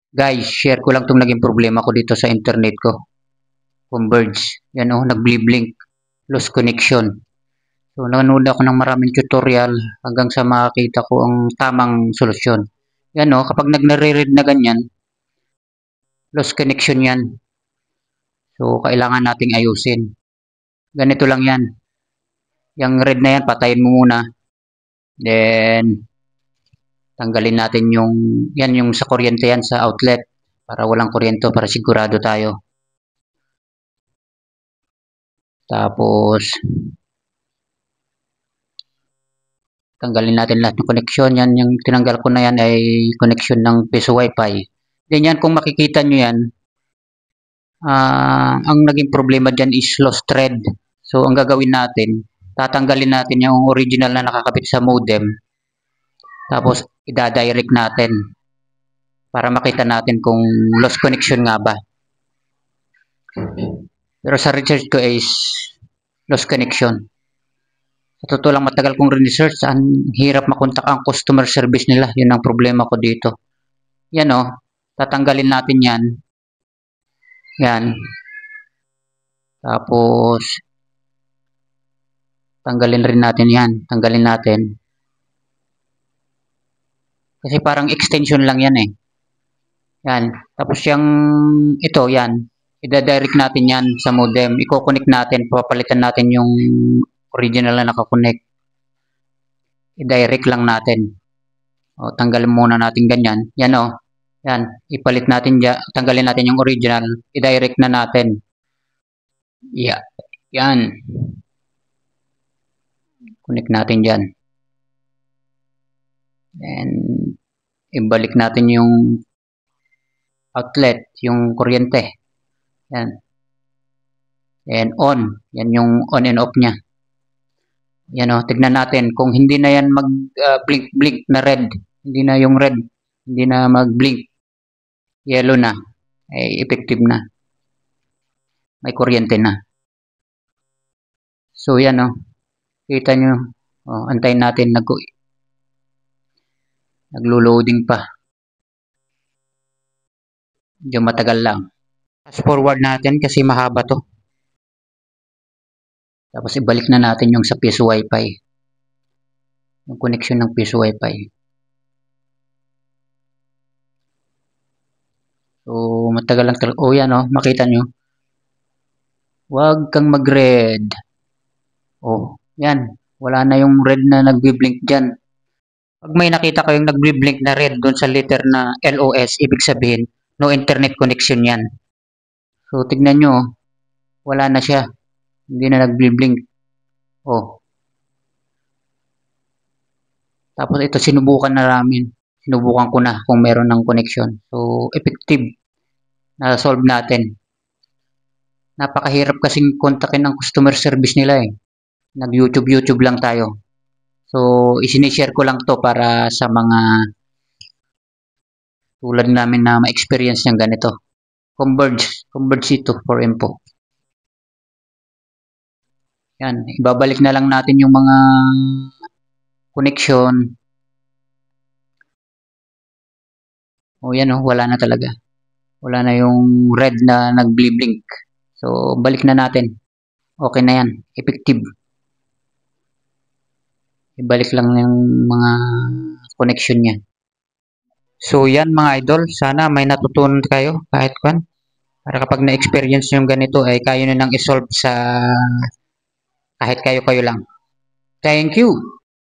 Guys, share ko lang itong naging problema ko dito sa internet ko. Converge. Yan o, nagbliblink. Lost connection. So, nanood ako ng maraming tutorial hanggang sa makakita ko ang tamang solusyon. Yan o, kapag nag-read na ganyan, lost connection yan. So, kailangan nating ayusin. Ganito lang yan. Yung red na yan, patayin mo muna. Then, tanggalin natin yung sa kuryente yan, sa outlet. Para walang kuryente, para sigurado tayo. Tapos, tanggalin natin lahat ng connection. Yan, yung tinanggal ko na yan ay connection ng piso wifi. Ganyan, kung makikita nyo yan, ang naging problema dyan is lost thread. So, ang gagawin natin, tatanggalin natin yung original na nakakabit sa modem. Tapos, ida-direct natin para makita natin kung lost connection nga ba. Pero sa research ko is lost connection. Sa totoo lang, matagal kong research, ang hirap makontak ang customer service nila. Yun ang problema ko dito. Yan o, tatanggalin natin yan. Yan. Tapos, tanggalin rin natin yan. Tanggalin natin. Kasi parang extension lang yan eh. Yan. Tapos yung ito, yan. Ida-direct natin yan sa modem. I-connect natin. Papalitan natin yung original na nakakonect. I-direct lang natin. O, tanggalin muna natin ganyan. Yan o. Yan. Ipalit natin dyan. Tanggalin natin yung original. I-direct na natin. Yeah. Yan. Connect natin dyan. And ibalik natin yung outlet, yung kuryente. Yan. And on. Yan yung on and off niya. Yan o. Tignan natin. Kung hindi na yan mag-blink na red. Hindi na yung red. Hindi na mag-blink. Yellow na. Ay effective na. May kuryente na. So yan o. Kita nyo. O, antayin natin. Naglo-loading pa. Medyo matagal lang. Fast forward natin kasi mahaba to. Tapos ibalik na natin yung sa piso wifi. Yung connection ng piso wifi. So, matagal lang talaga. Oh, yan oh. Makita nyo. Huwag kang mag-red. Oh, yan. Wala na yung red na nagbi-blink dyan. Pag may nakita kayong nagbi-blink na red doon sa letter na LOS, ibig sabihin, no internet connection yan. So, tignan nyo. Wala na siya. Hindi na nagbi-blink. Oh. Tapos ito, sinubukan na namin. Sinubukan ko na kung meron ng connection. So, effective. Na-solve natin. Napakahirap kasing kontakin ng customer service nila eh. Nag-YouTube lang tayo. So, isinishare ko lang to para sa mga tulad namin na ma-experience ng ganito. Converge ito for info. Yan, ibabalik na lang natin yung mga connection. O yan o, wala na talaga. Wala na yung red na nag-blink. So, balik na natin. Okay na yan. Effective. Ibalik lang yung mga connection niya. So, yan mga idol. Sana may natutunan kayo kahit kwan. Para kapag na-experience yung ganito, ay kaya nyo nang isolve sa kahit kayo lang. Thank you!